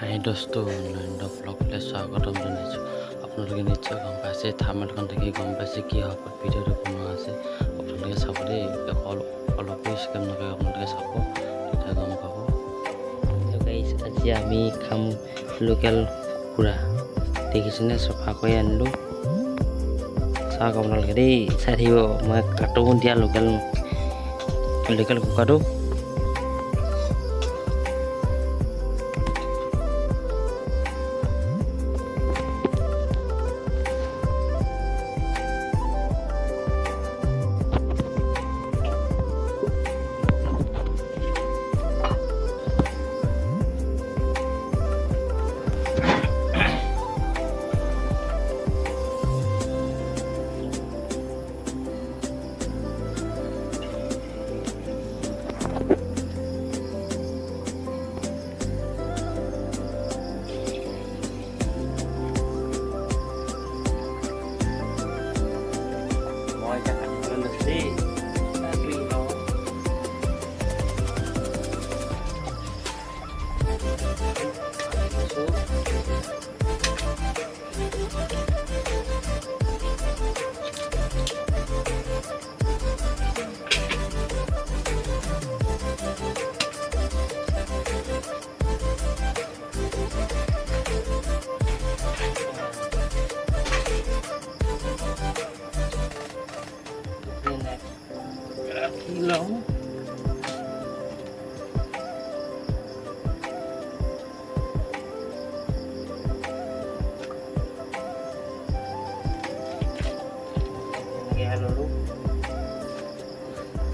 হাই দোস্ত নৰেন্দ্ৰ ব্লগলৈ স্বাগতম জনাইছোঁ। আপোনালোকে নিশ্চয় গম পাইছে, থাম্বনেইলখন দেখি গম পাইছে কি ওপৰত ভিডিঅ'টো বনোৱা আছে। আপোনালোকে চাব দেই, অলপো স্কিপ নকৰি আপোনালোকে চাব, তেতিয়া গম পাব। আজি আমি খাম লোকেল কুকুৰা। দেখিছেনে, চফা কৰি আনিলোঁ। চাওক আপোনালোকে দেই, চাই থাকিব। মই কাটো দিয়া লোকেল কুকুৰাটো। Mọi các anh lên lịch đi. Ta truy nó. Xuống. Lắm nghe rồi lúc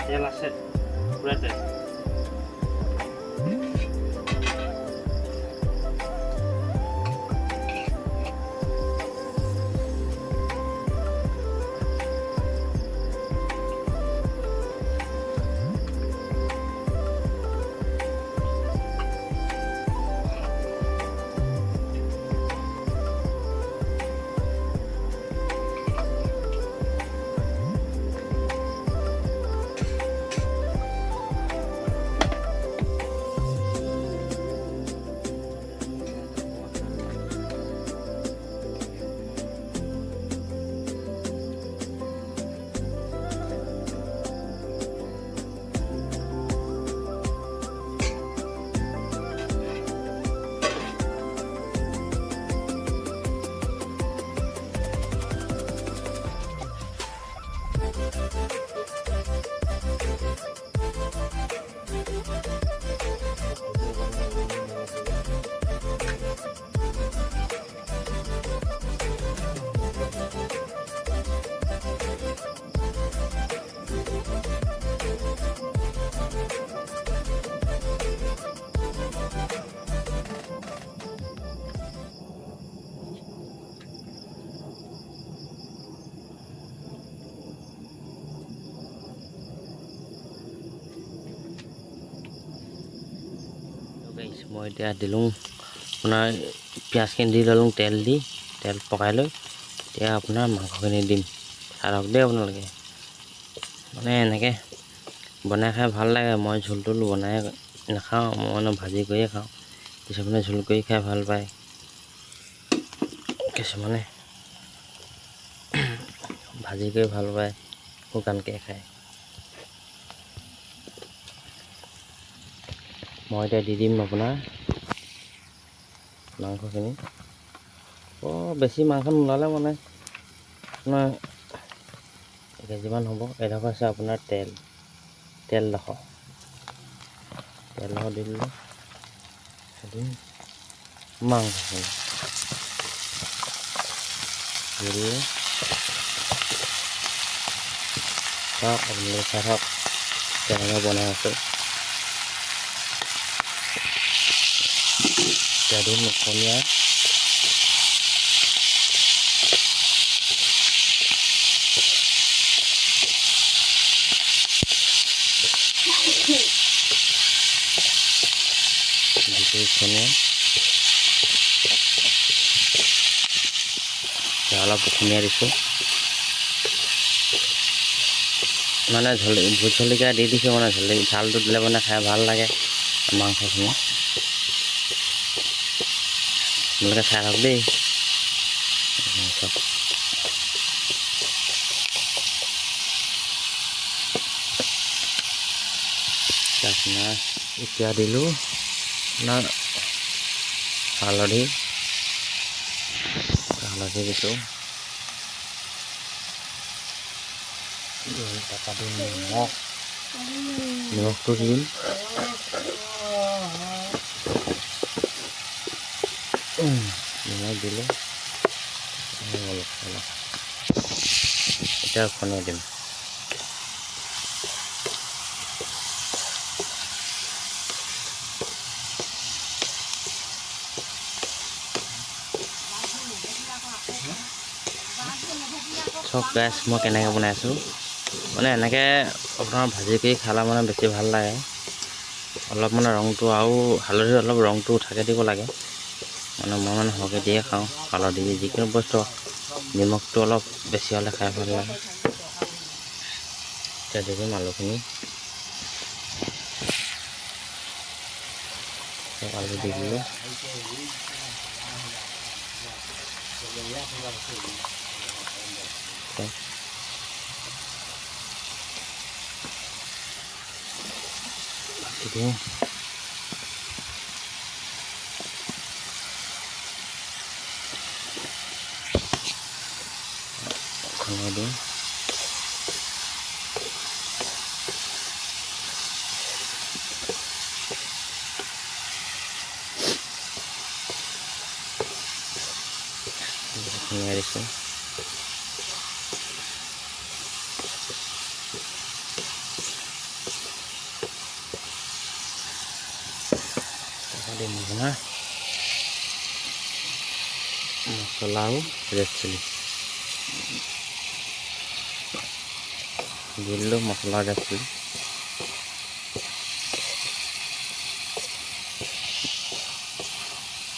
đây là sẽ rất đẹp. মই এতিয়া দিলোঁ আপোনাৰ পিঁয়াজখিনি দি ল'লোঁ, তেল পকাই লৈ এতিয়া আপোনাৰ মাংসখিনি দিম। চাওক দেই আপোনালোকে, মানে এনেকৈ বনাই খাই ভাল লাগে। মই ঝোল বনাই নাখাওঁ, মই মানে ভাজি কৰিয়ে খাওঁ। কিছুমানে ঝোল কৰি খাই ভাল পায়, কিছুমানে ভাজি কৰি ভাল পায়, শুকানকৈ খায়। মই এতিয়া দি দিম আপোনাৰ মাংসখিনি। বেছি মাংস নোলালে মানে আপোনাৰ 1 কেজিমান হ'ব। এডোখৰ আছে আপোনাৰ তেলডোখৰ দি দিলোঁ। মাংসখিনি দি দিলোঁ। চাওক আপোনালোকে, চাই থাকক কেনেকৈ বনাই আছোঁ। jadi mukunya gitu ikannya kalau bukunya itu mana vote জলকীয়া দি দিছোঁ, মানে ঝালটো দিলে মানে খাই ভাল লাগে মাংসখিনি। আপোনালোকে চাই থাকক দেই। আপোনাৰ এতিয়া দিলোঁ আপোনাৰ হালধি দিছোঁ, তাৰপৰা দিম নিমখটো দিম, নিমখ দিলোঁ অলপ এতিয়া খনিয়াই দিম। চব গাছ মই কেনেকৈ বনাইছোঁ মানে এনেকৈ আপোনাৰ ভাজি কৰি খালে মানে বেছি ভাল লাগে। অলপ মানে ৰংটো আৰু হালধি অলপ ৰংটো উঠাকৈ দিব লাগে। মানে মই মানে সৰহকৈ দিয়ে খাওঁ হালধি যিকোনো বস্তু, নিমখটো অলপ বেছি হ'লে খাই ভাল লাগে। এতিয়া দি দিম আলুখিনি, আলু দি দিলোঁ, দিওঁ খনাই দিওঁ, খনিয়াই দিছোঁ। দিম আপোনাৰ মছলা আৰু ৰেড চিলি দি দিলোঁ, মছলা ৰেড চিলি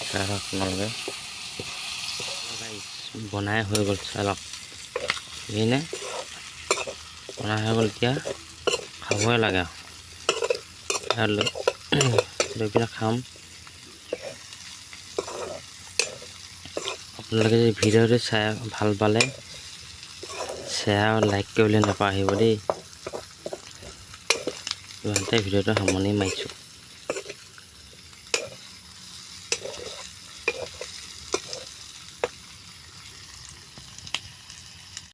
চাই লওক আপোনালোকে। বনাই হৈ গ'ল, চাই লওক এইনে বনাই হৈ গ'ল। এতিয়া খাবই লাগে আৰু লৈ পেলাই খাম। আপোনালোকে যদি ভিডিঅ'টো চাই ভাল পালে শ্বেয়াৰ আৰু লাইক কৰিবলৈ নাপাহৰিব দেই। ইমানতে ভিডিঅ'টো সামৰণি মাৰিছোঁ।